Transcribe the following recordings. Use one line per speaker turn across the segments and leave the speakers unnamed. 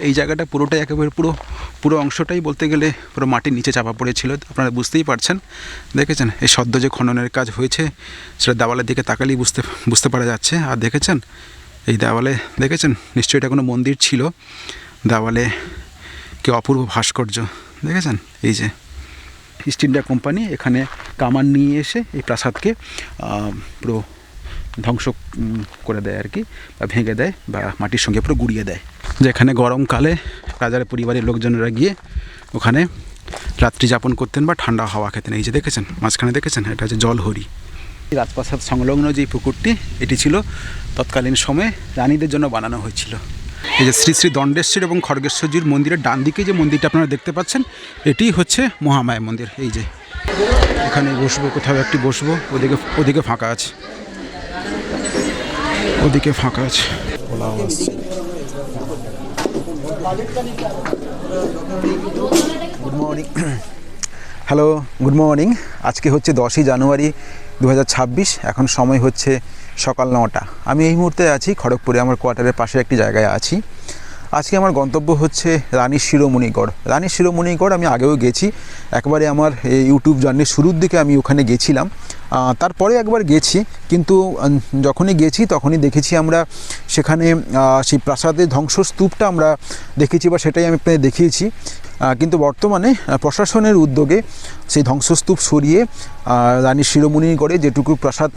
এই জায়গাটা পুরোটাই একেবারে পুরো অংশটাই বলতে গেলে পুরো মাটির নিচে চাপা পড়েছিল। আপনারা বুঝতেই পারছেন, দেখেছেন এই সদ্য যে খননের কাজ হয়েছে সেটা দেওয়ালের দিকে তাকালেই বুঝতে পারা যাচ্ছে। আর দেখেছেন এই দেওয়ালে, দেখেছেন নিশ্চয়ই এটা কোনো মন্দির ছিল। দেওয়ালে কি অপূর্ব ভাস্কর্য দেখেছেন। এই যে ইস্ট ইন্ডিয়া কোম্পানি এখানে কামান নিয়ে এসে এই প্রাসাদকে পুরো ধ্বংস করে দেয় আর কি, বা ভেঙে দেয় বা মাটির সঙ্গে পুরো গুঁড়িয়ে দেয়। যেখানে গরমকালে রাজার পরিবারের লোকজনেরা গিয়ে ওখানে রাত্রি যাপন করতেন বা ঠান্ডা হাওয়া খেতেন। এই যে দেখেছেন মাঝখানে দেখেছেন, এটা হচ্ছে জলহরি। রাজপ্রাসাদ সংলগ্ন যে পুকুরটি, এটি ছিল তৎকালীন সময়ে রানীদের জন্য বানানো হয়েছিল। এই যে শ্রী শ্রী দণ্ডেশ্বর এবং খড়গেশ্বরজির মন্দিরের ডান দিকে যে মন্দিরটা আপনারা দেখতে পাচ্ছেন, এটি হচ্ছে মহামায়া মন্দির। এই যে এখানে বসবো, কোথাও একটি বসবো, ওদিকে ফাঁকা আছে, ওদিকে ফাঁকা আছে। Good morning, hello, good morning. আজকে হচ্ছে 10ই জানুয়ারি 2026। এখন সময় হচ্ছে সকাল 9টা। আমি এই মুহূর্তে আছি খড়গপুরে, আমার কোয়ার্টারের পাশে একটি জায়গায় আছি। আজকে আমার গন্তব্য হচ্ছে রানীর শিরোমণিগড়। রানীর শিরোমণিগড় আমি আগেও গেছি, একবারে আমার ইউটিউব জার্নির শুরুর দিকে আমি ওখানে গেছিলাম। তারপরে একবার গেছি, কিন্তু যখনই গেছি তখনই দেখেছি আমরা সেখানে সেই প্রাসাদের ধ্বংসস্তূপটা আমরা দেখেছি, বা সেটাই আমি আপনাদের দেখিয়েছি। কিন্তু বর্তমানে প্রশাসনের উদ্যোগে সেই ধ্বংসস্তূপ সরিয়ে রানীর শিরোমণিগড়ে যেটুকু প্রাসাদ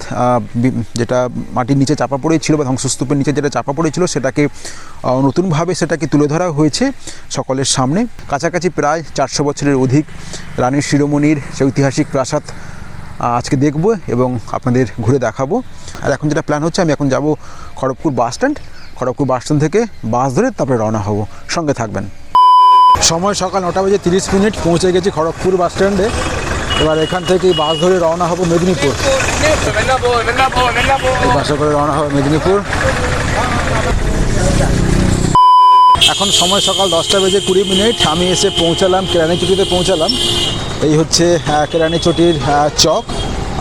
যেটা মাটির নিচে চাপা পড়েছিল বা ধ্বংসস্তূপের নিচে যেটা চাপা পড়েছিল সেটাকে নতুনভাবে সেটাকে তুলে ধরা হয়েছে সকলের সামনে। কাছাকাছি প্রায় 400 বছরের অধিক রানীর শিরোমণির সে ঐতিহাসিক প্রাসাদ আজকে দেখব এবং আপনাদের ঘুরে দেখাবো। আর এখন যেটা প্ল্যান হচ্ছে, আমি এখন যাব Kharagpur bus stand. Kharagpur bus stand থেকে বাস ধরে তারপরে রওনা হব, সঙ্গে থাকবেন। সময় সকাল 9:30, পৌঁছে গেছি খড়গপুর বাস স্ট্যান্ডে। এবার এখান থেকে বাস ধরে রওনা হব মেদিনীপুর। বাসে করে রওনা হব মেদিনীপুর। এখন সময় সকাল 10:20। আমি এসে পৌঁছালাম কেরানিচটিতে পৌঁছালাম। এই হচ্ছে কেরানিচটির চক।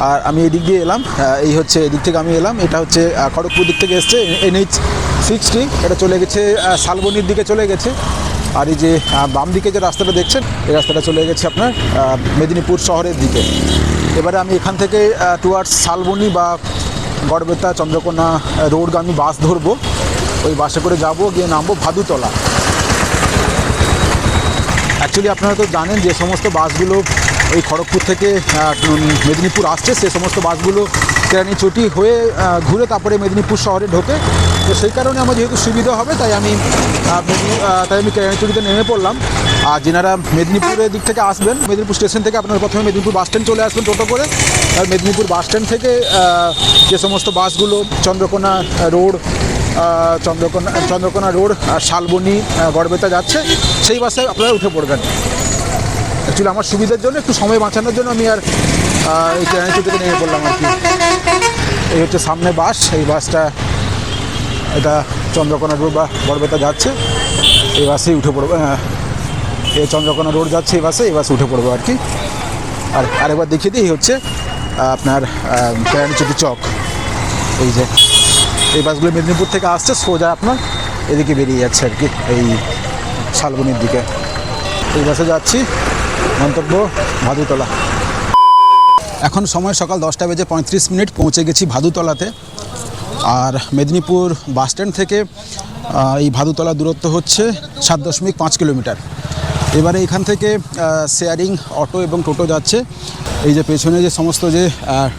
আর আমি এদিক দিয়ে এলাম, এই হচ্ছে এদিক থেকে আমি এলাম। এটা হচ্ছে খড়গপুর দিক থেকে এসছে NH 60, এটা চলে গেছে শালবনির দিকে চলে গেছে। আর এই যে বাম দিকে যে রাস্তাটা দেখছেন, এই রাস্তাটা চলে গেছে আপনার মেদিনীপুর শহরের দিকে। এবারে আমি এখান থেকে টুয়ার্ডস শালবনি বা গড়বেতা চন্দ্রকোনা রোডগামী বাস ধরবো। ওই বাসে করে যাব, গিয়ে নামবো ভাদুতলা। অ্যাকচুয়ালি আপনারা তো জানেন যে সমস্ত বাসগুলো ওই খড়গপুর থেকে মেদিনীপুর আসছে, সে সমস্ত বাসগুলো কেরানিচটি হয়ে ঘুরে তারপরে মেদিনীপুর শহরে ঢোকে। তো সেই কারণে আমার যেহেতু সুবিধা হবে তাই আমি কেরানিচটিতে নেমে পড়লাম। আর যেনারা মেদিনীপুরের দিক থেকে আসবেন, মেদিনীপুর স্টেশন থেকে আপনারা প্রথমে মেদিনীপুর বাস স্ট্যান্ড চলে আসবেন টোটো করে। আর মেদিনীপুর বাস স্ট্যান্ড থেকে যে সমস্ত বাসগুলো চন্দ্রকোনা রোড, চন্দ্রকোনা রোড আর শালবনি গড়বেতা যাচ্ছে, সেই বাসে আপনারা উঠে পড়বেন। অ্যাকচুয়ালি আমার সুবিধার জন্য, একটু সময় বাঁচানোর জন্য আমি আর এই কেরানিচটিতে নেমে পড়লাম আর কি। এই হচ্ছে সামনে বাস, এই বাসটা এটা চন্দ্রকোনা রোড বা গড়বেতা যাচ্ছে, এই বাসেই উঠে পড়বো। এই চন্দ্রকোনা রোড যাচ্ছে এই বাসে উঠে পড়বো আর কি। আর আরেকবার দেখিয়ে দিই, এই হচ্ছে আপনার কেরানিচটি চক। এই যে এই বাসগুলো মেদিনীপুর থেকে আসছে, সোজা আপনার এদিকে বেরিয়ে যাচ্ছে আর কি, এই শালবনির দিকে। এই বাসে যাচ্ছি, গন্তব্য ভাদুতলা। এখন সময় সকাল 10:35, পৌঁছে গেছি ভাদুতলাতে। আর মেদিনীপুর বাস স্ট্যান্ড থেকে এই ভাদুতলা দূরত্ব হচ্ছে 7.5 কিলোমিটার। এবারে এখান থেকে শেয়ারিং অটো এবং টোটো যাচ্ছে। এই যে পেছনে যে সমস্ত যে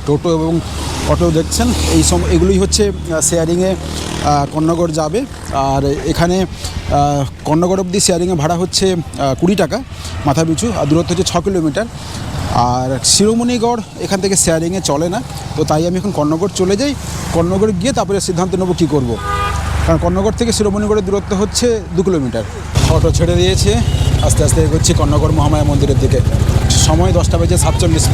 টোটো এবং অটো দেখছেন, এগুলোই হচ্ছে শেয়ারিংয়ে কর্ণগড় যাবে। আর এখানে কর্ণগড় অবধি শেয়ারিংয়ে ভাড়া হচ্ছে 20 টাকা মাথা পিছু, আর দূরত্ব হচ্ছে 6 কিলোমিটার। আর শিরোমণিগড় এখান থেকে শেয়ারিংয়ে চলে না, তো তাই আমি এখন কর্ণগড় চলে যাই। কর্ণগড় গিয়ে তারপরে সিদ্ধান্ত নেবো কী করব, কারণ কর্ণগড় থেকে শিরোমণিগড়ের দূরত্ব হচ্ছে 2 কিলোমিটার। অটো ছেড়ে দিয়েছে, আস্তে আস্তে এগোচ্ছি কর্ণগড় মহামায়া মন্দিরের দিকে। সময় 10:47।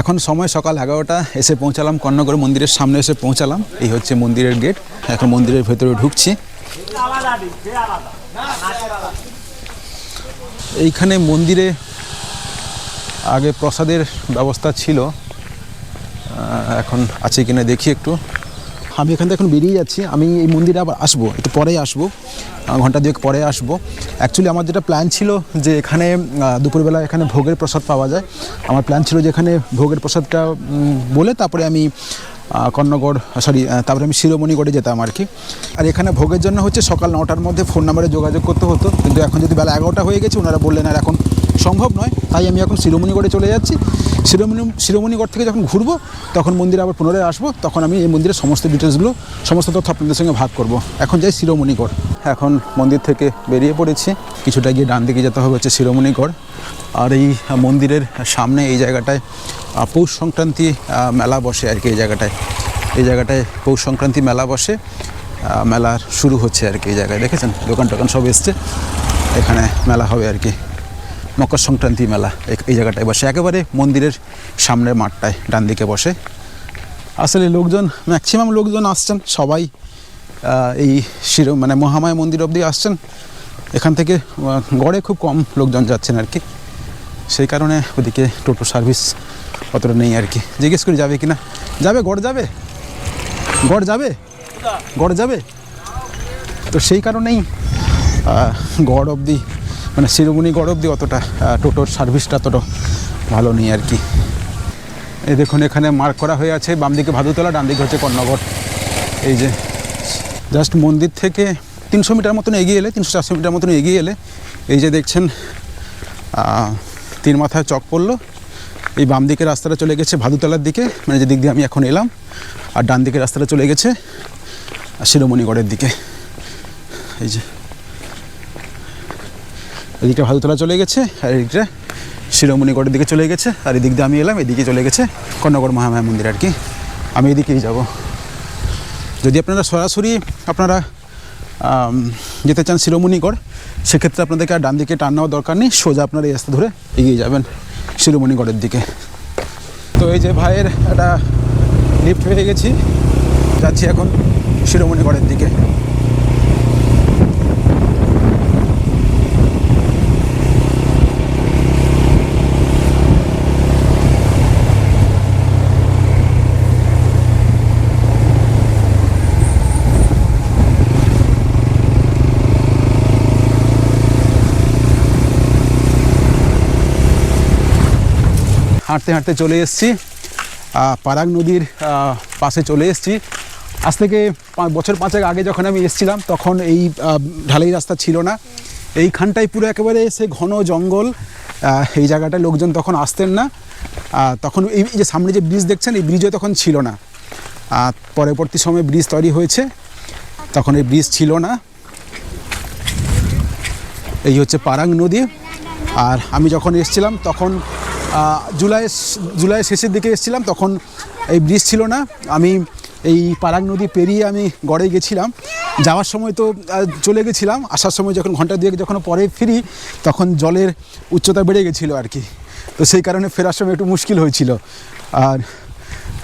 এখন সময় সকাল 11টা, এসে পৌঁছালাম কর্ণগড় মন্দিরের সামনে এসে পৌঁছালাম। এই হচ্ছে মন্দিরের গেট। এখন মন্দিরের ভেতরে ঢুকছি। এইখানে মন্দিরে আগে প্রসাদের ব্যবস্থা ছিল, এখন আছে কিনা দেখি একটু। আমি এখান থেকে এখন বেরিয়ে যাচ্ছি। আমি এই মন্দিরে আবার আসবো, একটু পরেই আসবো, ঘন্টা দুয়েক পরে আসবো। অ্যাকচুয়ালি আমার যেটা প্ল্যান ছিল যে এখানে দুপুরবেলা এখানে ভোগের প্রসাদ পাওয়া যায়। আমার প্ল্যান ছিল যে এখানে ভোগের প্রসাদটা বলে তারপরে আমি কর্ণগড় তারপরে আমি শিরোমণিগড়ে যেতাম আর কি। আর এখানে ভোগের জন্য হচ্ছে সকাল 9টার মধ্যে ফোন নাম্বারে যোগাযোগ করতে হতো, কিন্তু এখন যদি বেলা 11টা হয়ে গেছে ওনারা বললেন আর এখন সম্ভব নয়, তাই আমি এখন শিরোমণিগড়ে চলে যাচ্ছি। শিরোমণিগড় থেকে যখন ঘুরবো তখন মন্দিরে আবার পুনরায় আসবো, তখন আমি এই মন্দিরের সমস্ত ডিটেলসগুলো সমস্ত তথ্য আপনাদের সঙ্গে ভাগ করব। এখন যাই শিরোমণিগড়। এখন মন্দির থেকে বেরিয়ে পড়েছি, কিছুটা গিয়ে ডান দিকে যেতে হবে হচ্ছে শিরোমণিগড়। আর এই মন্দিরের সামনে এই জায়গাটায় পৌষ সংক্রান্তি মেলা বসে আর কি। এই জায়গাটায় পৌষ সংক্রান্তি মেলা বসে, মেলার শুরু হচ্ছে আর কি। এই জায়গায় দেখেছেন দোকান টোকান সব এসছে, এখানে মেলা হবে আর কি, মকর সংক্রান্তি মেলা এই জায়গাটায় বসে, একেবারে মন্দিরের সামনের মাঠটায় ডান দিকে বসে। আসলে লোকজন ম্যাক্সিমাম লোকজন আসছেন সবাই এই মানে মহামায়া মন্দির অবধি আসছেন। এখান থেকে গড়ে খুব কম লোকজন যাচ্ছেন আর কি, সেই কারণে ওদিকে টোটো সার্ভিস অতটা নেই আর কি। জিজ্ঞেস করি যাবে কি না, যাবে গড় যাবে, গড় যাবে তো সেই কারণেই গড় অবধি মানে শিরোমণিগড় অবধি অতটা টোটোর সার্ভিসটা অতটা ভালো নেই আর কি। এই দেখুন এখানে মার্ক করা হয়ে আছে, বাম দিকে ভাদুতলা, ডান দিকে হচ্ছে কর্ণগড়। এই যে জাস্ট মন্দির থেকে 300 মিটার মতন এগিয়ে এলে, 300-400 মিটার মতন এগিয়ে এলে এই যে দেখছেন 3 মাথায় চক পড়লো। এই বাম দিকের রাস্তাটা চলে গেছে ভাদুতলার দিকে, মানে যে দিক দিয়ে আমি এখন এলাম, আর ডান দিকের রাস্তাটা চলে গেছে শিরোমণিগড়ের দিকে। এই যে এদিকটা ভাদুতলা চলে গেছে, আর এদিকটা শিরোমণিগড়ের দিকে চলে গেছে, আর এদিক দিয়ে আমি এলাম, এদিকে চলে গেছে কর্ণগড় মহামায়া মন্দির আর কি। আমি এদিকেই যাব। যদি আপনারা সরাসরি যেতে চান শিরোমণিগড়, সেক্ষেত্রে আপনাদেরকে আর ডান দিকে টান নেওয়ার দরকার নেই, সোজা আপনারা এই রাস্তা ধরে এগিয়ে যাবেন শিরোমণিগড়ের দিকে। তো এই যে ভাইয়ের একটা লিফট হয়ে গেছি, যাচ্ছি এখন শিরোমণিগড়ের দিকে। হাঁটতে হাঁটতে চলে এসেছি পারাগ নদীর পাশে চলে এসেছি। আজ থেকে 5 বছর আগে যখন আমি এসেছিলাম তখন এই ঢালাই রাস্তা ছিল না, এইখানটায় পুরো একেবারে সে ঘন জঙ্গল। এই জায়গাটায় লোকজন তখন আসতেন না, তখন এই যে সামনে যে ব্রিজ দেখছেন এই ব্রিজও তখন ছিল না। পরবর্তী সময়ে ব্রিজ তৈরি হয়েছে, তখন এই ব্রিজ ছিল না। এই হচ্ছে পারাগ নদী। আর আমি যখন এসেছিলাম তখন জুলাইয়ের শেষের দিকে এসেছিলাম, তখন এই ব্রিজ ছিল না। আমি এই পারাগ নদী পেরিয়ে আমি গড়ে গেছিলাম, যাওয়ার সময় তো চলে গেছিলাম, আসার সময় যখন ঘন্টা দুয়েক যখন পরে ফিরি তখন জলের উচ্চতা বেড়ে গেছিলো আর কি। তো সেই কারণে ফেরার সময় একটু মুশকিল হয়েছিল। আর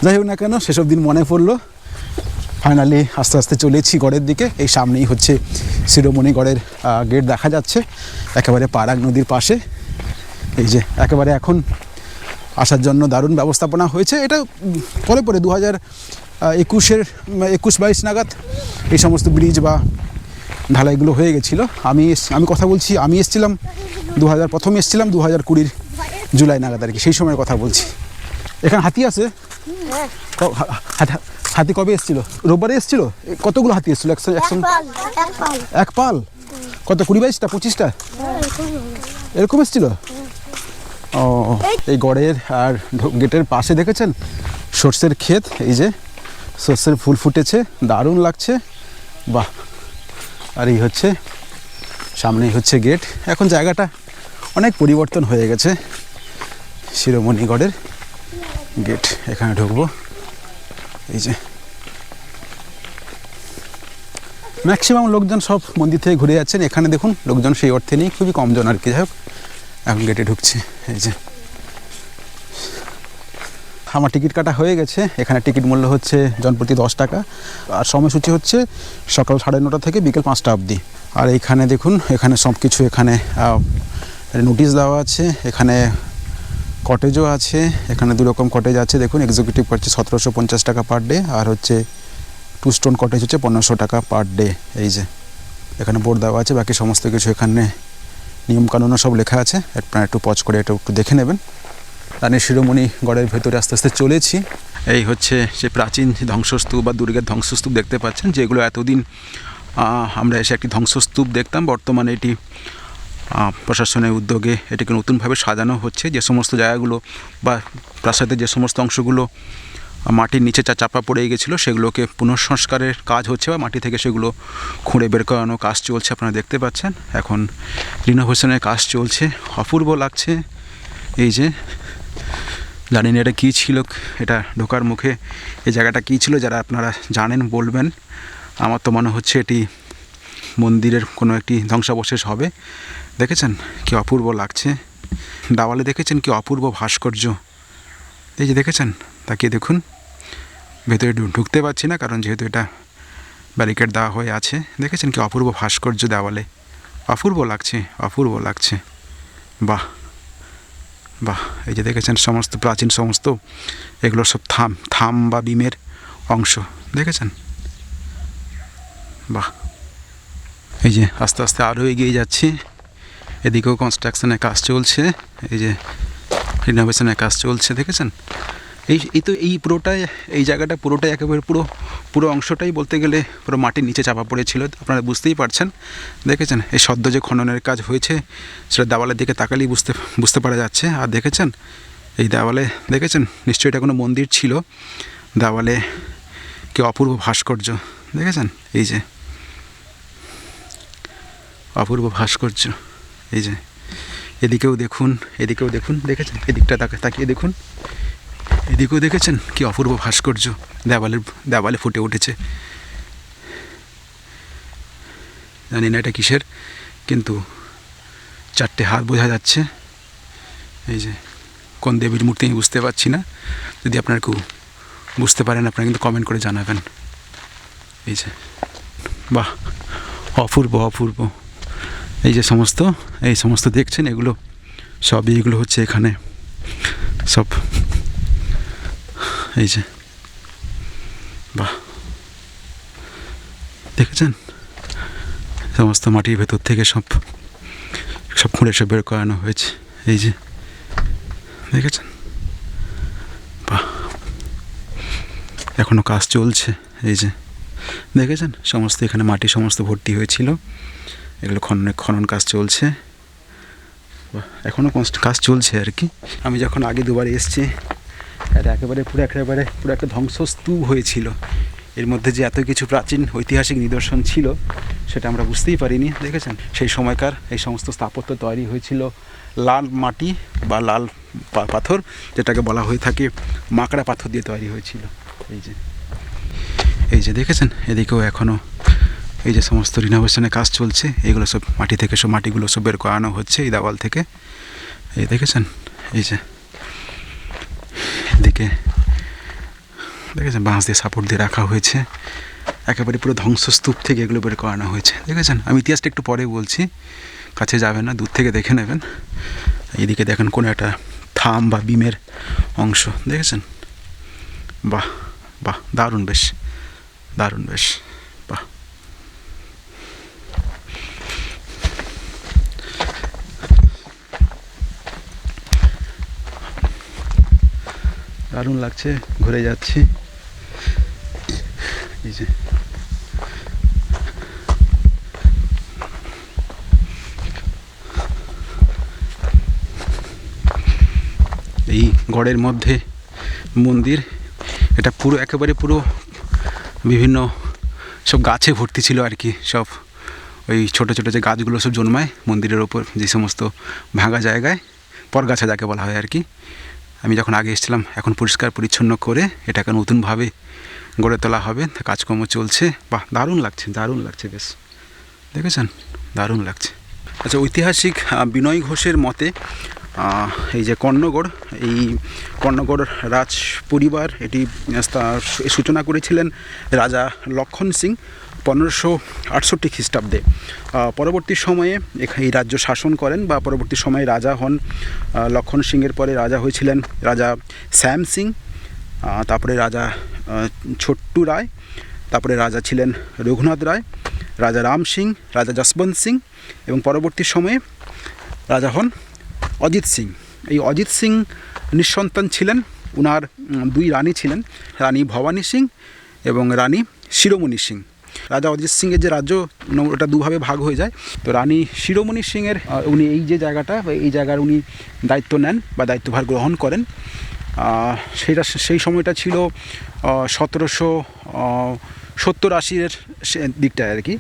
যাই হোক না কেন সেসব দিন মনে পড়লো। ফাইনালি আস্তে আস্তে চলেছি গড়ের দিকে। এই সামনেই হচ্ছে শিরোমণিগড়ের গেট দেখা যাচ্ছে, একেবারে পারাগ নদীর পাশে। এই যে একেবারে এখন আসার জন্য দারুণ ব্যবস্থাপনা হয়েছে। এটা পরে 2021-22 নাগাদ এই সমস্ত ব্রিজ বা ঢালাইগুলো হয়ে গেছিলো। আমি কথা বলছি, আমি এসেছিলাম প্রথমে এসেছিলাম 2020 জুলাই নাগাদ আর কি, সেই সময়ের কথা বলছি। এখানে হাতি আছে? হাতি কবে এসেছিল? রোববারে এসেছিল? কতগুলো হাতি এসেছিল? এক পাল? কত 20-22টা 25টা এরকম এসেছিল? ও, এই গড়ের আর গেটের পাশে দেখেছেন সর্ষের ক্ষেত, এই যে সর্ষের ফুল ফুটেছে, দারুণ লাগছে, বাহ। আর এই হচ্ছে সামনেই হচ্ছে গেট। এখন জায়গাটা অনেক পরিবর্তন হয়ে গেছে। শিরোমণিগড়ের গেট, এখানে ঢুকবো। এই যে ম্যাক্সিমাম লোকজন সব মন্দির থেকে ঘুরে যাচ্ছেন, এখানে দেখুন লোকজন সেই অর্থে নেই, খুবই কমজন আর কি। যাই হোক এখন গেটে ঢুকছে। এই যে আমার টিকিট কাটা হয়ে গেছে। এখানে টিকিট মূল্য হচ্ছে জনপ্রতি 10 টাকা, আর সময়সূচি হচ্ছে সকাল 9:30 থেকে বিকেল 5টা অবধি। আর এইখানে দেখুন, এখানে সব কিছু এখানে নোটিশ দেওয়া আছে। এখানে কটেজও আছে, এখানে 2 রকম কটেজ আছে। দেখুন, এক্সিকিউটিভ হচ্ছে 1750 টাকা পার ডে, আর হচ্ছে 2 স্টোন কটেজ হচ্ছে 1500 টাকা পার ডে। এই যে এখানে বোর্ড দেওয়া আছে, বাকি সমস্ত কিছু এখানে নিয়মকানুনও সব লেখা আছে। আপনারা একটু পজ করে এটা একটু দেখে নেবেন। রানীর শিরোমণি গড়ের ভেতরে আস্তে আস্তে চলেছি। এই হচ্ছে সে প্রাচীন ধ্বংসস্তূপ বা দুর্গের ধ্বংসস্তূপ দেখতে পাচ্ছেন, যেগুলো এতদিন আমরা এসে একটি ধ্বংসস্তূপ দেখতাম। বর্তমানে এটি প্রশাসনের উদ্যোগে এটিকে নতুনভাবে সাজানো হচ্ছে। যে সমস্ত জায়গাগুলো বা প্রাসাদের যে সমস্ত অংশগুলো মাটির নিচে চাপা পড়ে গেছিলো, সেগুলোকে পুনঃসংস্কারের কাজ হচ্ছে, বা মাটি থেকে সেগুলো খুঁড়ে বের করানোর কাজ চলছে। আপনারা দেখতে পাচ্ছেন এখন রিনোভেশনের কাজ চলছে। অপূর্ব লাগছে। এই যে জানি না এটা কী ছিল, এটা ঢোকার মুখে এই জায়গাটা কী ছিল, যারা আপনারা জানেন বলবেন। আমার তো মনে হচ্ছে এটি মন্দিরের কোনো একটি ধ্বংসাবশেষ হবে। দেখেছেন কি অপূর্ব লাগছে। দেওয়ালে দেখেছেন কি অপূর্ব ভাস্কর্য। এই যে দেখেছেন, তাকিয়ে দেখুন। ভেতরে ঢুকতে পারছি না, কারণ যেহেতু এটা ব্যারিকেড দেওয়া হয়ে আছে। দেখেছেন কি অপূর্ব ভাস্কর্য দেওয়ালে। অপূর্ব লাগছে, অপূর্ব লাগছে। বাহ বাহ। এই যে দেখেছেন সমস্ত প্রাচীন সমস্ত এগুলো সব থাম বা বিমের অংশ। দেখেছেন, বাহ। এই যে আস্তে আস্তে আরও এগিয়ে যাচ্ছি। এদিকেও কনস্ট্রাকশনের কাজ চলছে, এই যে রিনোভেশনের কাজ চলছে। দেখেছেন, এই পুরোটাই, এই জায়গাটা পুরোটাই একেবারে পুরো অংশটাই বলতে গেলে পুরো মাটির নিচে চাপা পড়েছিল। আপনারা বুঝতেই পারছেন। দেখেছেন এই সদ্য যে খননের কাজ হয়েছে, সেটা দেওয়ালের দিকে তাকালেই বুঝতে পারা যাচ্ছে। আর দেখেছেন এই দেওয়ালে, দেখেছেন নিশ্চয়ই এটা কোনো মন্দির ছিল। দেওয়ালে কি অপূর্ব ভাস্কর্য। দেখেছেন, এই যে অপূর্ব ভাস্কর্য। এই যে এদিকেও দেখুন, এদিকেও দেখুন। দেখেছেন, এদিকটা তাকিয়ে দেখুন। এদিকেও দেখেছেন কি অপূর্ব ভাস্কর্য দেওয়ালে ফুটে উঠেছে। জানি না এটা কিসের, কিন্তু 4টে হাত বোঝা যাচ্ছে। এই যে কোন দেবীর মূর্তি আমি বুঝতে পারছি না। যদি আপনারা কেউ বুঝতে পারেন, আপনারা কিন্তু কমেন্ট করে জানাবেন। এই যে বাহ, অপূর্ব অপূর্ব। এই যে এই সমস্ত দেখছেন, এগুলো সবই, এগুলো হচ্ছে এখানে সব। এই যে বাহ, দেখেছেন সমস্ত মাটির ভেতর থেকে সব খুঁড়ে সব বের করানো হয়েছে। এই যে দেখেছেন, বাহ, এখনো কাজ চলছে। এই যে দেখেছেন সমস্ত এখানে মাটি সমস্ত ভর্তি হয়েছিল, এগুলো খনন কাজ চলছে। এখনও কাজ চলছে আর কি। আমি যখন আগে 2বার এসেছি, এটা একেবারে পুরো একটা ধ্বংসস্তূপ হয়েছিল। এর মধ্যে যে এত কিছু প্রাচীন ঐতিহাসিক নিদর্শন ছিল, সেটা আমরা বুঝতেই পারিনি। দেখেছেন সেই সময়কার এই সমস্ত স্থাপত্য তৈরি হয়েছিল লাল মাটি বা লাল পাথর, যেটাকে বলা হয়ে থাকে মাকড়া পাথর দিয়ে তৈরি হয়েছিল। এই যে দেখেছেন, এদিকেও এখনও এই যে সমস্ত রিনোভেশনের কাজ চলছে। এগুলো সব মাটি থেকে সব মাটিগুলো সব বের করানো হচ্ছে এই দেওয়াল থেকে। এই দেখেছেন, এই যে এদিকে দেখেছেন বাঁশ দিয়ে সাপোর্ট দিয়ে রাখা হয়েছে। একেবারে পুরো ধ্বংসস্তূপ থেকে এগুলো বের করানো হয়েছে। দেখেছেন, আমি ইতিহাসটা একটু পরে বলছি, কাছে যাবেন না, দূর থেকে দেখে নেবেন। এইদিকে দেখেন কোনো একটা থাম বা বিমের অংশ। দেখেছেন, বাহ বাহ, দারুণ বেশ, দারুণ বেশ, বাহ। দারুণ লাগছে, ঘুরে যাচ্ছি। এই যে এই গড়ের মধ্যে মন্দির, এটা পুরো একেবারে পুরো বিভিন্ন সব গাছে ভর্তি ছিল আর কি। সব ওই ছোটো ছোটো যে গাছগুলো সব জন্মায় মন্দিরের ওপর, যে সমস্ত ভাঙা জায়গায়, পরগাছা যাকে বলা হয় আর কি। আমি যখন আগে এসেছিলাম, এখন পরিষ্কার পরিচ্ছন্ন করে এটাকে নতুনভাবে গড়ে তোলা হবে, কাজকর্ম চলছে। বাহ, দারুণ লাগছে, দারুণ লাগছে বেশ। দেখেছেন, দারুণ লাগছে। আচ্ছা, ঐতিহাসিক বিনয় ঘোষের মতে
এই যে কর্ণগড়, এই কর্ণগড় রাজ পরিবার এটি সূচনা করেছিলেন রাজা লক্ষণ সিং 1568 খ্রিস্টাব্দে। পরবর্তী সময়ে এই রাজ্য শাসন করেন বা পরবর্তী সময়ে রাজা হন লক্ষণ সিংয়ের পরে রাজা হয়েছিলেন রাজা শ্যাম সিং, তারপরে রাজা ছোট্টু রায়, তারপরে রাজা ছিলেন রঘুনাথ রায়, রাজা রাম সিং, রাজা যশবন্ত সিং এবং পরবর্তী সময়ে রাজা হন অজিত সিং। এই অজিত সিং নিঃসন্তান ছিলেন, উনার দুই রানী ছিলেন, রানী ভবানী সিং এবং রানী শিরোমণি সিং। রাজা অজিত সিংয়ের যে রাজ্য ওটা দুভাবে ভাগ হয়ে যায়। তো রানী শিরোমণি সিংয়ের উনি এই যে জায়গাটা, এই জায়গার উনি দায়িত্ব নেন বা দায়িত্বভার গ্রহণ করেন। সেই সময়টা ছিল 1770-80-এর দিকটায় আর কি।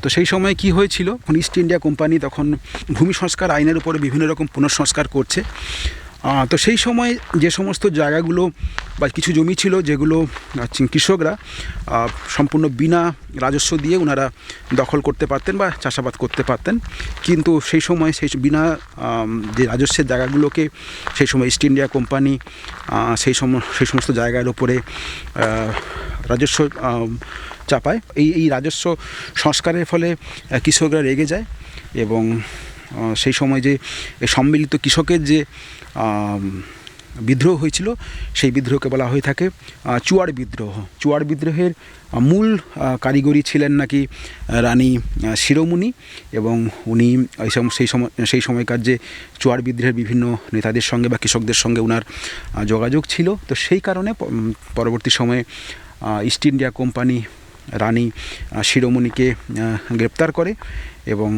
তো সেই সময় কি হয়েছিল, ইস্ট ইন্ডিয়া কোম্পানি তখন ভূমি সংস্কার আইনের উপরে বিভিন্ন রকম পুনঃসংস্কার করছে। তো সেই সময় যে সমস্ত জায়গাগুলো বা কিছু জমি ছিল যেগুলো কৃষকরা সম্পূর্ণ বিনা রাজস্ব দিয়ে ওনারা দখল করতে পারতেন বা চাষাবাদ করতে পারতেন, কিন্তু সেই সময় সেই বিনা যে রাজস্বের জায়গাগুলোকে সেই সময় ইস্ট ইন্ডিয়া কোম্পানি সেই সমস্ত জায়গার উপরে রাজস্ব চাপায়। এই রাজস্ব সংস্কারের ফলে কৃষকরা রেগে যায় এবং সেই সময় যে সম্মিলিত কৃষকের যে বিদ্রোহ হয়েছিল সেই বিদ্রোহকে বলা হয়ে থাকে চুয়াড় বিদ্রোহ। চুয়াড় বিদ্রোহের মূল কারিগরি ছিলেন নাকি রানী শিরোমণি এবং উনি সেই সময়কার যে চুয়াড় বিদ্রোহের বিভিন্ন নেতাদের সঙ্গে বা কৃষকদের সঙ্গে ওনার যোগাযোগ ছিল। তো সেই কারণে পরবর্তী সময়ে ইস্ট ইন্ডিয়া কোম্পানি রানী শিরোমণিকে গ্রেপ্তার করে এবং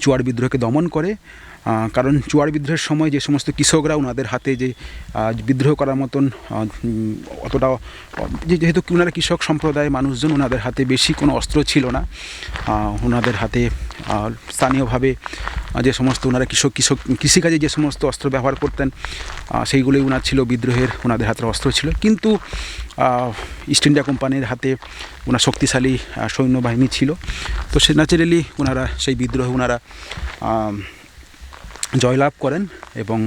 চুয়াড় বিদ্রোহকে দমন করে। কারণ চুয়াড় বিদ্রোহের সময় যে সমস্ত কৃষকরা ওনাদের হাতে যে বিদ্রোহ করার মতন অতটা, যেহেতু ওনারা কৃষক সম্প্রদায়ের মানুষজন, ওনাদের হাতে বেশি কোনো অস্ত্র ছিল না। ওনাদের হাতে স্থানীয়ভাবে যে সমস্ত ওনারা কৃষিকাজে যে সমস্ত অস্ত্র ব্যবহার করতেন সেইগুলোই ওনার ছিল বিদ্রোহের, ওনাদের হাতে অস্ত্র ছিল। কিন্তু ইস্ট ইন্ডিয়া কোম্পানির হাতে ওনার শক্তিশালী সৈন্যবাহিনী ছিল। তো সে ন্যাচারালি ওনারা সেই বিদ্রোহে ওনারা জয়লাভ করেন এবং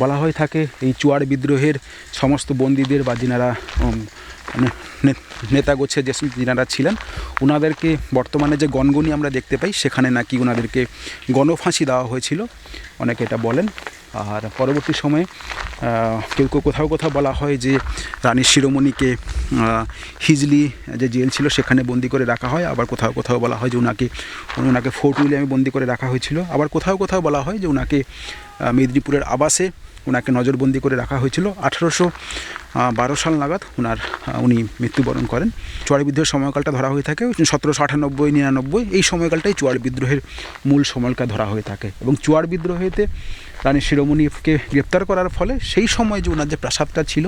বলা হয়ে থাকে এই চুয়াড় বিদ্রোহের সমস্ত বন্দীদের বা যিনারা নেতাগোছে যিনারা ছিলেন ওনাদেরকে বর্তমানে যে গণগণি আমরা দেখতে পাই সেখানে নাকি ওনাদেরকে গণফাঁসি দেওয়া হয়েছিল, অনেকে এটা বলেন। আর পরবর্তী সময়ে কেউ কোথাও বলা হয় যে রানী শিরোমণিকে হিজলি যে জেল ছিল সেখানে বন্দি করে রাখা হয়, আবার কোথাও বলা হয় যে ওনাকে ফোর্ট উইলিয়ামে বন্দি করে রাখা হয়েছিল, আবার কোথাও বলা হয় যে ওনাকে মেদিনীপুরের আবাসে ওনাকে নজরবন্দি করে রাখা হয়েছিল। 1812 সাল নাগাদ উনি মৃত্যুবরণ করেন। চুয়াড় বিদ্রোহের সময়কালটা ধরা হয়ে থাকে 1798-99, এই সময়কালটাই চুয়াড় বিদ্রোহের মূল সময়কাল ধরা হয়ে থাকে। এবং চুয়াড় বিদ্রোহেতে রানী শিরোমণিকে গ্রেপ্তার করার ফলে সেই সময় যে ওনার যে প্রাসাদটা ছিল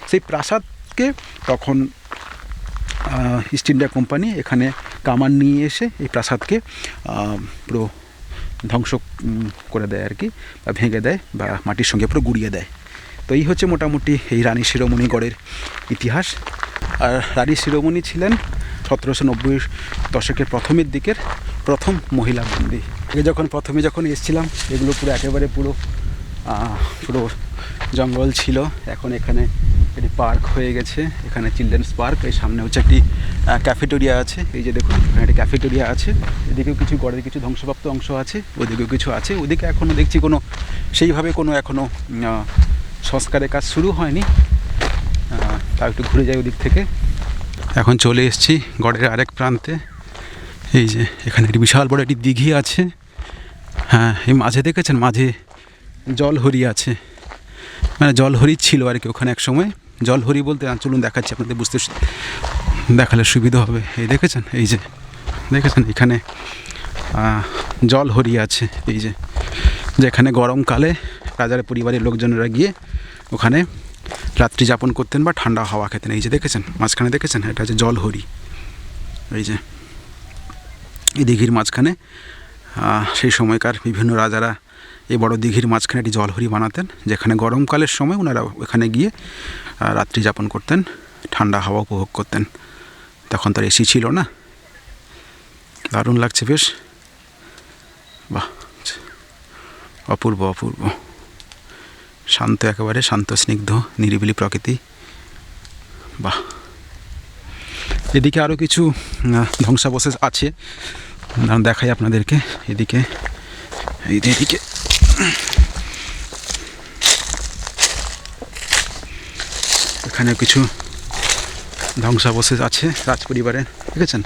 সেই প্রাসাদকে তখন ইস্ট ইন্ডিয়া কোম্পানি এখানে কামান নিয়ে এসে এই প্রাসাদকে পুরো ধ্বংস করে দেয় আর কি, বা ভেঙে দেয় বা মাটির সঙ্গে পুরো গুঁড়িয়ে দেয়। তো এই হচ্ছে মোটামুটি এই রানী শিরোমণিগড়ের ইতিহাস। আর রানী শিরোমণি ছিলেন 1790 দশকের প্রথমের দিকের প্রথম মহিলা বন্দী। আগে প্রথমে যখন এসেছিলাম এগুলো পুরো জঙ্গল ছিল, এখন এখানে একটি পার্ক হয়ে গেছে, এখানে চিলড্রেন্স পার্ক। এই সামনে হচ্ছে একটি ক্যাফেটেরিয়া আছে, এই যে দেখুন এখানে একটি ক্যাফেটেরিয়া আছে। এদিকেও কিছু গড়ের কিছু ধ্বংসপ্রাপ্ত অংশ আছে, ওদিকেও কিছু আছে। ওদিকে এখনও দেখছি সেইভাবে এখনও সংস্কারের কাজ শুরু হয়নি। তাও একটু ঘুরে যাই ওদিক থেকে। এখন চলে এসেছি গড়ের আরেক প্রান্তে। এই যে এখানে একটি বিশাল বড় একটি দিঘি আছে। হ্যাঁ, এই মাঝে দেখেছেন, মাঝে জলহরি আছে, মানে জলহরি ছিল আর কি ওখানে এক সময়। জলহরি বলতে চলুন দেখাচ্ছি আপনাদের, দেখালে সুবিধা হবে। এই দেখেছেন, এই যে দেখেছেন এখানে জলহরি আছে। এই যেখানে গরমকালে রাজার পরিবারের লোকজনেরা গিয়ে ওখানে রাত্রি যাপন করতেন বা ঠান্ডা হাওয়া খেতেন। এই যে দেখেছেন মাঝখানে, দেখেছেন এটা হচ্ছে জলহরি। এই যে এই দিঘির মাঝখানে সেই সময়কার বিভিন্ন রাজারা এই বড় দিঘির মাঝখানে একটি জলহরি বানাতেন, যেখানে গরমকালের সময় ওনারা ওখানে গিয়ে রাত্রি যাপন করতেন, ঠান্ডা হাওয়া উপভোগ করতেন। তখন তার এসি ছিল না। দারুণ লাগছে বেশ, বাহ অপূর্ব অপূর্ব, শান্ত, একেবারে শান্ত স্নিগ্ধ নিরিবিলি প্রকৃতি। বাহ, এদিকে আরও কিছু ধ্বংসাবশেষ আছে, দেখাই আপনাদেরকে। এদিকে এদিকে এখানে কিছু ধ্বংসাবশেষ আছে রাজ পরিবারের, দেখেছেন?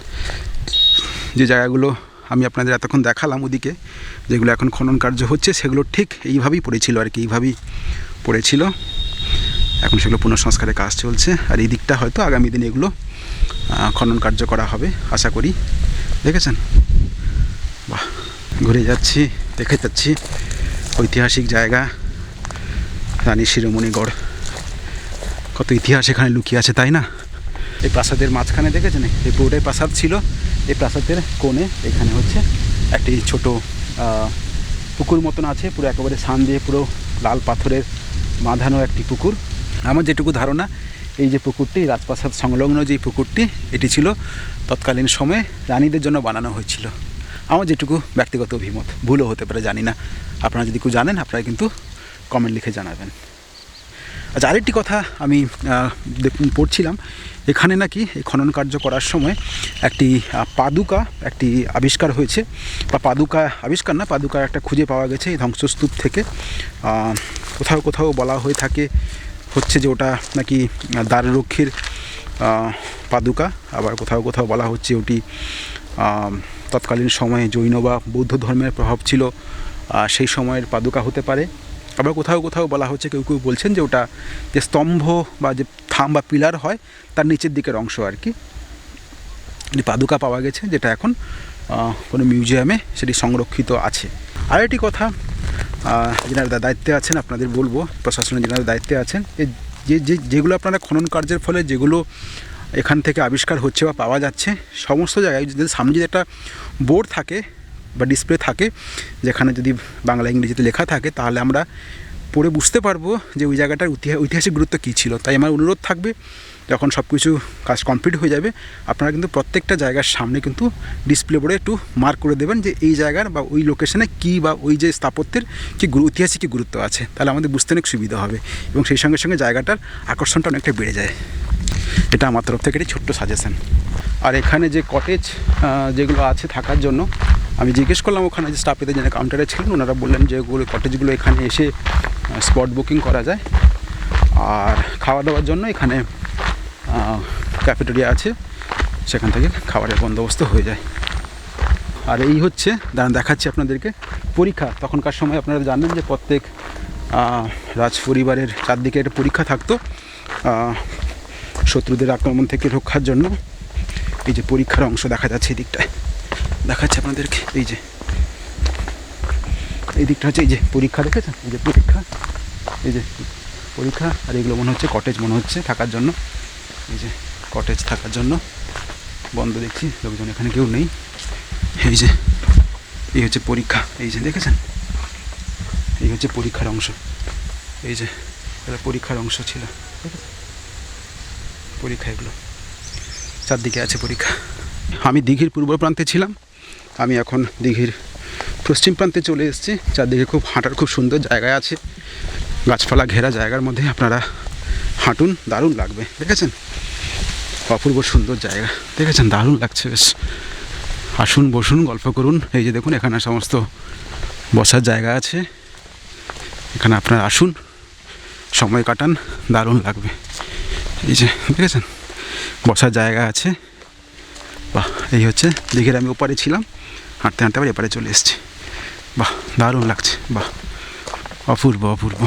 যে জায়গাগুলো আমি আপনাদের এতক্ষণ দেখালাম ওদিকে, যেগুলো এখন খনন কার্য হচ্ছে, সেগুলো ঠিক এইভাবেই পড়েছিল আর কি, এইভাবেই পড়েছিল। এখন সেগুলো পুনঃসংস্কারের কাজ চলছে। আর এই দিকটা হয়তো আগামী দিনে এগুলো খনন কার্য করা হবে আশা করি। দেখেছেন? বাহ, ঘুরে যাচ্ছি, দেখে যাচ্ছি ঐতিহাসিক জায়গা রানী শিরোমণিগড়। কত ইতিহাস এখানে লুকিয়ে আছে, তাই না? এই প্রাসাদের মাঝখানে দেখেছেন, এই পুরোটাই প্রাসাদ ছিল। এই প্রাসাদের কোণে এখানে হচ্ছে একটি ছোট পুকুর মতন আছে, পুরো একেবারে সান দিয়ে পুরো লাল পাথরের বাঁধানো একটি পুকুর। আমার যেটুকু ধারণা, এই যে পুকুরটি, রাজপ্রাসাদ সংলগ্ন যে পুকুরটি, এটি ছিল তৎকালীন সময়ে রানীদের জন্য বানানো হয়েছিল। আমার যেটুকু ব্যক্তিগত অভিমত, ভুলও হতে পারে, জানি না। আপনারা যদি কেউ জানেন, আপনারা কিন্তু কমেন্ট লিখে জানাবেন। আচ্ছা, আরেকটি কথা আমি পড়ছিলাম, এখানে নাকি এই খনন কার্য করার সময় একটি পাদুকা একটি আবিষ্কার হয়েছে, বা পাদুকা আবিষ্কার না, পাদুকা একটা খুঁজে পাওয়া গেছে এই ধ্বংসস্তূপ থেকে। কোথাও কোথাও বলা হয়ে থাকে হচ্ছে যে ওটা নাকি দ্বাররক্ষীর পাদুকা, আবার কোথাও কোথাও বলা হচ্ছে ওটি তৎকালীন সময়ে জৈন বা বৌদ্ধ ধর্মের প্রভাব ছিল, সেই সময়ের পাদুকা হতে পারে। আবার কোথাও কোথাও বলা হচ্ছে, কেউ কেউ বলছেন যে ওটা যে স্তম্ভ বা যে থাম বা পিলার হয়, তার নিচের দিকের অংশ আর কি, পাদুকা পাওয়া গেছে, যেটা এখন কোনো মিউজিয়ামে সেটি সংরক্ষিত আছে। আর একটি কথা, যেনারা দায়িত্বে আছেন আপনাদের বলবো, প্রশাসনের যেনারা দায়িত্বে আছেন, যেগুলো আপনারা খনন কার্যের ফলে যেগুলো এখান থেকে আবিষ্কার হচ্ছে বা পাওয়া যাচ্ছে, সমস্ত জায়গায় যদি সামনে যদি একটা বোর্ড থাকে বা ডিসপ্লে থাকে, যেখানে যদি বাংলা ইংরেজিতে লেখা থাকে, তাহলে আমরা পড়ে বুঝতে পারবো যে ওই জায়গাটার ঐতিহাসিক গুরুত্ব কী ছিল। তাই আমার অনুরোধ থাকবে, যখন সব কিছু কাজ কমপ্লিট হয়ে যাবে, আপনারা কিন্তু প্রত্যেকটা জায়গার সামনে কিন্তু ডিসপ্লে বোর্ডে একটু মার্ক করে দেবেন যে এই জায়গার বা ওই লোকেশনে কী বা ওই যে স্থাপত্যের কী ঐতিহাসিক কী গুরুত্ব আছে। তাহলে আমাদের বুঝতে অনেক সুবিধা হবে এবং সেই সঙ্গে সঙ্গে জায়গাটার আকর্ষণটা অনেকটা বেড়ে যায়। এটা আমার তরফ থেকে একটি ছোট্ট সাজেশন। আর এখানে যে কটেজ যেগুলো আছে থাকার জন্য, আমি জিজ্ঞেস করলাম ওখানে যে স্টাফেদের যারা কাউন্টারে ছিলেন, ওনারা বললেন যে ওগুলো কটেজগুলো এখানে এসে স্পট বুকিং করা যায়। আর খাওয়া দাওয়ার জন্য এখানে ক্যাফেটেরিয়া আছে, সেখান থেকে খাবারের বন্দোবস্ত হয়ে যায়। আর এই হচ্ছে দেখাচ্ছি আপনাদেরকে পরীক্ষা। তখনকার সময় আপনারা জানেন যে প্রত্যেক রাজ পরিবারের চারদিকে একটা পরীক্ষা থাকতো শত্রুদের আক্রমণ থেকে রক্ষার জন্য। এই যে পরীক্ষার অংশ দেখা যাচ্ছে, এই দিকটায় দেখাচ্ছে আপনাদেরকে। এই যে এই দিকটা হচ্ছে এই যে পরীক্ষা, দেখেছেন? এই যে পরীক্ষা, এই যে পরীক্ষা। আর এগুলো মনে হচ্ছে কটেজ, মনে হচ্ছে থাকার জন্য। এই যে কটেজ থাকার জন্য বন্ধ দেখছি, লোকজন এখানে কেউ নেই। এই যে এই হচ্ছে পরীক্ষা, এই যে দেখেছেন, এই হচ্ছে পরীক্ষার অংশ। এই যে এটা পরীক্ষার অংশ ছিল, পরীক্ষা এগুলো চারদিকে আছে পরীক্ষা। আমি দীঘির পূর্ব প্রান্তে ছিলাম, আমি এখন দীঘির পশ্চিম প্রান্তে চলে এসেছি। চারদিকে খুব হাঁটার খুব সুন্দর জায়গায় আছে, গাছপালা ঘেরা জায়গার মধ্যে আপনারা হাঁটুন, দারুণ লাগবে। দেখেছেন? অপূর্ব সুন্দর জায়গা, দেখেছেন? দারুণ লাগছে বেশ। আসুন, বসুন, গল্প করুন। এই যে দেখুন, এখানে সমস্ত বসার জায়গা আছে, এখানে আপনারা আসুন, সময় কাটান, দারুণ লাগবে। এই যে দেখেছেন, বসার জায়গা আছে। বাহ, এই হচ্ছে দীঘির। আমি ওপারে ছিলাম, হাঁটতে হাঁটতে আবার এপারে চলে এসেছি। বাহ, দারুণ লাগছে। বাহ, অপূর্ব অপূর্ব।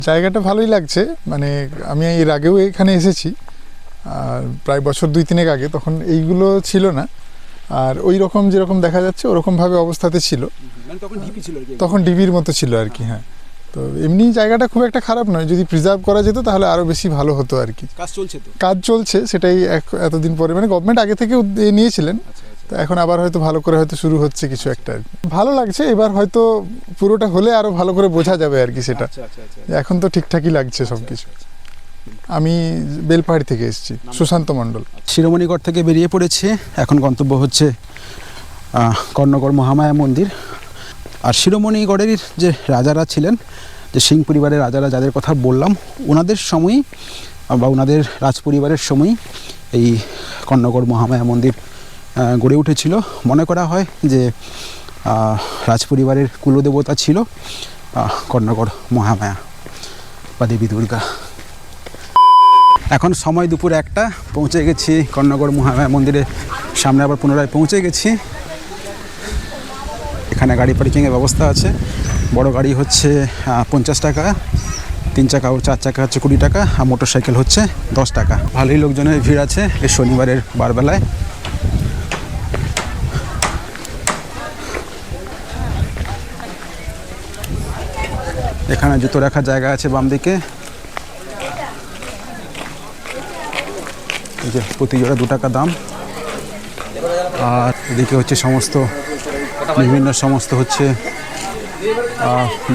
জায়গাটা ভালোই লাগছে। মানে আমি এর আগেও এখানে এসেছি, আর প্রায় বছর 2-3 আগে, তখন এইগুলো ছিল না। আর ওই রকম যেরকম দেখা যাচ্ছে ওরকমভাবে অবস্থাতে ছিল, তখন ডিবির মতো ছিল আর কি। হ্যাঁ, তো এমনি জায়গাটা খুব একটা খারাপ নয়, যদি প্রিজার্ভ করা যেত তাহলে আরও বেশি ভালো হতো আর কি। কাজ চলছে, সেটাই এতদিন পরে, মানে গভর্নমেন্ট আগে থেকে নিয়েছিলেন, তো এখন আবার হয়তো ভালো করে হয়তো শুরু হচ্ছে কিছু একটা। ভালো লাগছে, এবার হয়তো পুরোটা হলে আরও ভালো করে বোঝা যাবে আর কি সেটা। এখন তো ঠিকঠাকই লাগছে সব কিছু। আমি বেলপাহাড়ি থেকে এসেছি, সুশান্ত মণ্ডল।
শিরোমণিগড় থেকে বেরিয়ে পড়েছে, এখন গন্তব্য হচ্ছে কর্ণগড় মহামায়া মন্দির। আর শিরোমণিগড়ের যে রাজারা ছিলেন, যে সিং পরিবারের রাজারা যাদের কথা বললাম, ওনাদের সময়ই বা ওনাদের রাজ পরিবারের সময়ই এই কর্ণগড় মহামায়া মন্দির গড়ে উঠেছিল। মনে করা হয় যে রাজ পরিবারের কুলদেবতা ছিল কর্ণগড় মহামায়া বা দেবী দুর্গা। এখন সময় দুপুর 1টা, পৌঁছে গেছি কর্ণগড় মহামায়া মন্দিরের সামনে, আবার পুনরায় পৌঁছে গেছি। এখানে গাড়ি পার্কিংয়ের ব্যবস্থা আছে। বড় গাড়ি হচ্ছে 50 টাকা, 3 চাকা ও 4 চাকা হচ্ছে 20 টাকা, আর মোটর সাইকেল হচ্ছে 10 টাকা। ভালোই লোকজনের ভিড় আছে এই শনিবারের বারবেলায়। এখানে জুতো রাখার জায়গা আছে বাম দিকে। এই যে প্রতি জোড়া 2 টাকা দাম। আর এদিকে হচ্ছে সমস্ত বিভিন্ন সমস্ত হচ্ছে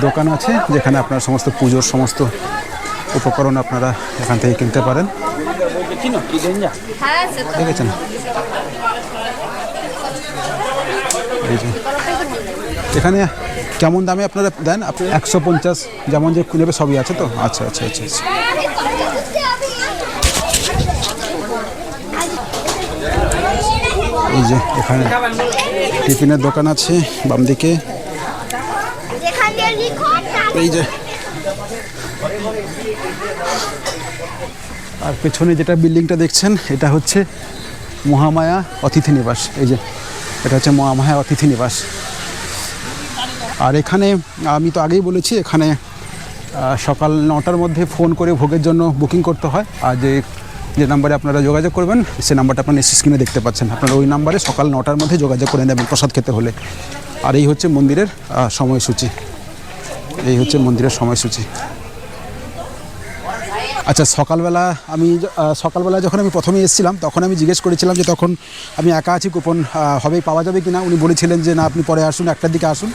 দোকান আছে, যেখানে আপনার সমস্ত পুজোর সমস্ত উপকরণ আপনারা এখান থেকে কিনতে পারেন। দেখেছেন এই যে এখানে কেমন দামে আপনারা দেন? আপনি 150 যেমন যে নেবে সবই আছে তো? আচ্ছা আচ্ছা আচ্ছা আচ্ছা। এই যে এখানে টিফিনের দোকান আছে বাম দিকে। এই যে আর পেছনে যেটা বিল্ডিংটা দেখছেন, এটা হচ্ছে মহামায়া অতিথি নিবাস। এই যে এটা হচ্ছে মহামায়া অতিথি নিবাস। আর এখানে আমি তো আগেই বলেছি, এখানে সকাল 9টার মধ্যে ফোন করে ভোগের জন্য বুকিং করতে হয়। আর যে নাম্বারে আপনারা যোগাযোগ করবেন, সে নাম্বারটা আপনারা স্ক্রিনে দেখতে পাচ্ছেন। আপনারা ওই নাম্বারে সকাল 9টার মধ্যে যোগাযোগ করে নেবেন প্রসাদ খেতে হলে। আর এই হচ্ছে মন্দিরের সময়সূচি। এই হচ্ছে মন্দিরের সময়সূচি। আচ্ছা, সকালবেলা যখন আমি প্রথমে এসেছিলাম, তখন আমি জিজ্ঞেস করেছিলাম যে তখন আমি একা আছি, কুপন হবেই পাওয়া যাবে কি না। উনি বলেছিলেন যে না, আপনি পরে আসুন, 1টার দিকে আসুন।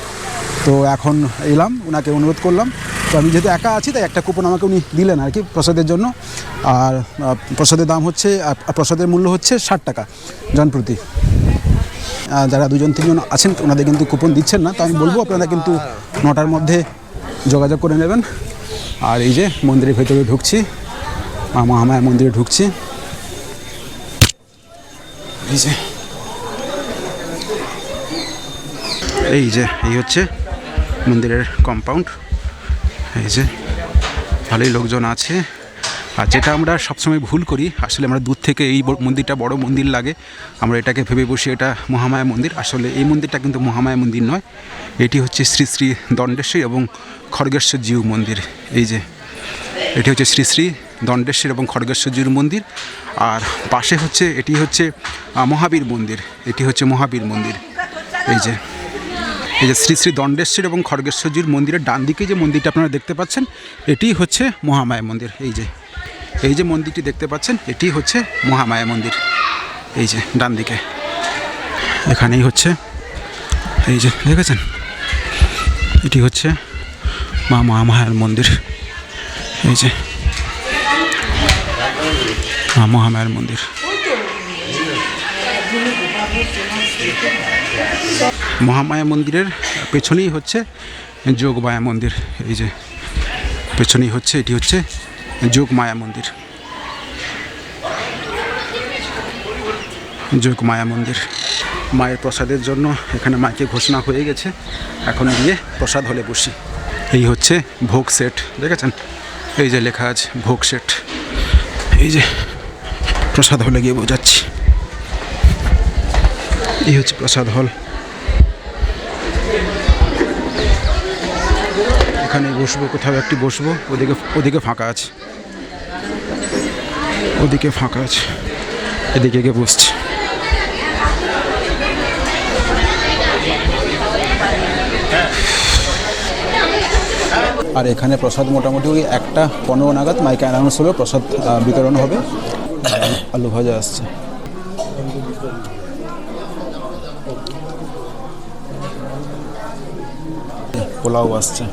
তো এখন এলাম, ওনাকে অনুরোধ করলাম। তো আমি যেহেতু একা আছি, তাই একটা কুপন আমাকে উনি দিলেন আর কি প্রসাদের জন্য। আর প্রসাদের দাম হচ্ছে, প্রসাদের মূল্য হচ্ছে 60 টাকা জনপ্রতি। যারা 2-3 জন আছেন, ওনাদের কিন্তু কুপন দিচ্ছেন না। তো আমি বলবো আপনারা কিন্তু 9টার মধ্যে যোগাযোগ করে নেবেন। আর এই যে মন্দিরের ভেতরে ঢুকছি, মা মহামায়া মন্দিরে ঢুকছি। এই যে এই হচ্ছে মন্দিরের কম্পাউন্ড। এই যে ভালোই লোকজন আছে। আর যেটা আমরা সবসময় ভুল করি, আসলে আমরা দূর থেকে এই মন্দিরটা বড় মন্দির লাগে, আমরা এটাকে ভেবে বসি এটা মহামায়া মন্দির। আসলে এই মন্দিরটা কিন্তু মহামায়া মন্দির নয়, এটি হচ্ছে শ্রী শ্রী দণ্ডেশ্বরী এবং খড়গেশ্বর জিউ মন্দির। এই যে এটি হচ্ছে শ্রী শ্রী দণ্ডেশ্বরী এবং খড়গেশ্বর জিউর মন্দির। আর পাশে হচ্ছে এটি হচ্ছে মহাবীর মন্দির। এটি হচ্ছে মহাবীর মন্দির। এই যে শ্রী শ্রী দণ্ডেশ্বরী এবং খড়গেশ্বরজির মন্দিরের ডান দিকে যে মন্দিরটা আপনারা দেখতে পাচ্ছেন, এটি হচ্ছে মহামায়া মন্দির। এই যে মন্দিরটি দেখতে পাচ্ছেন, এটি হচ্ছে মহামায়া মন্দির। এই যে ডান দিকে এখানেই হচ্ছে, এই যে দেখেছেন, এটি হচ্ছে মা মহামায়ার মন্দির। এই যে মা মহামায়ার মন্দির। মহামায়া মন্দিরের পেছনেই হচ্ছে যোগমায়া মন্দির। এই যে পেছনেই হচ্ছে, এটি হচ্ছে যোগমায়া মন্দির। যোগমায়া মন্দির। মায়ের প্রসাদের জন্য এখানে মাইকে ঘোষণা হয়ে গেছে, এখন গিয়ে প্রসাদ হলে বসি। এই হচ্ছে ভোগ সেট, দেখেছেন? এই যে লেখা আছে ভোগ সেট। এই যে প্রসাদ হলে গিয়ে বোঝাচ্ছি। এই হচ্ছে প্রসাদ হল। এখানে বসবো, কোথাও একটি বসবো। ওদিকে ফাঁকা আছে, ওদিকে ফাঁকা আছে, এদিকে গিয়ে বসছি। আর এখানে প্রসাদ মোটামুটি ওই 1:15 নাগাদ মাইকে অ্যানাউন্স হলো প্রসাদ বিতরণ হবে। আলু ভাজা আসছে, পোলাও আসছে,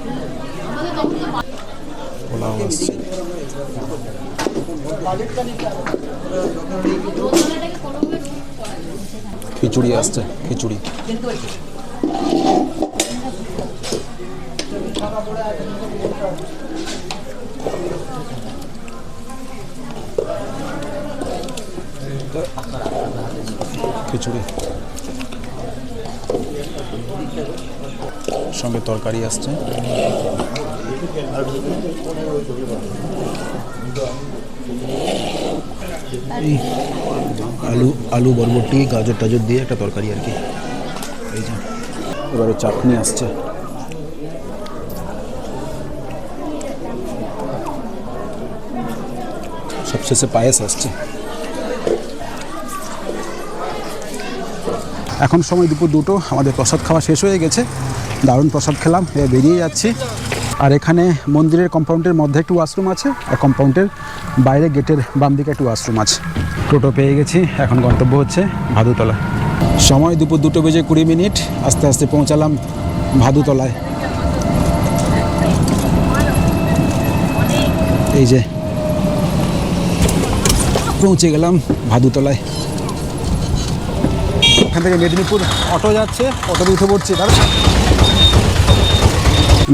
খিচুড়ি আসছে, খিচুড়ি। খিচুড়ি সঙ্গে তরকারি আসছে। আলু আলু বরবটি গাজর টাজর দিয়ে একটা তরকারি আর কি। এই যে এবারে চাটনি আসছে। সবশেষে পায়েস আসছে। এখন সময় দুপুর 2টো, আমাদের প্রসাদ খাওয়া শেষ হয়ে গেছে। দারুণ প্রসাদ খেলাম, এবার বেরিয়ে যাচ্ছি। আর এখানে মন্দিরের কম্পাউন্ডের মধ্যে একটু ওয়াশরুম আছে, আর কম্পাউন্ডের বাইরে গেটের বাম দিকে একটু ওয়াশরুম আছে। টোটো পেয়ে গেছি, এখন গন্তব্য হচ্ছে ভাদুতলা। সময় দুপুর 2:20 আস্তে আস্তে পৌঁছালাম ভাদুতলায়। এই যে পৌঁছে গেলাম ভাদুতলায়। এখান থেকে মেদিনীপুর অটো যাচ্ছে, অটোতে উঠে পড়ছি। তার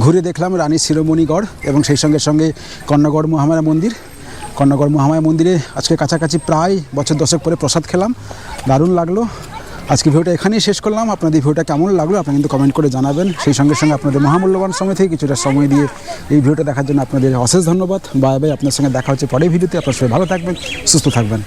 ঘুরে দেখলাম রানীর শিরোমণিগড় এবং সেই সঙ্গে সঙ্গে কর্ণগড় মহামায়া মন্দির। কর্ণগড় মহামায়া মন্দিরে আজকে কাছাকাছি প্রায় বছর 10 পরে প্রসাদ খেলাম, দারুণ লাগলো। আজকে ভিডিওটা এখানেই শেষ করলাম। আপনাদের ভিডিওটা কেমন লাগলো আপনারা কিন্তু কমেন্ট করে জানাবেন। সেই সঙ্গে সঙ্গে আপনাদের মহামূল্যবান সময় থেকে কিছুটা সময় দিয়ে এই ভিডিওটা দেখার জন্য আপনাদের অশেষ ধন্যবাদ। বাই বাই, আপনার সঙ্গে দেখা হচ্ছে পরের ভিডিওতে। আপনার সবাই ভালো থাকবেন, সুস্থ থাকবেন।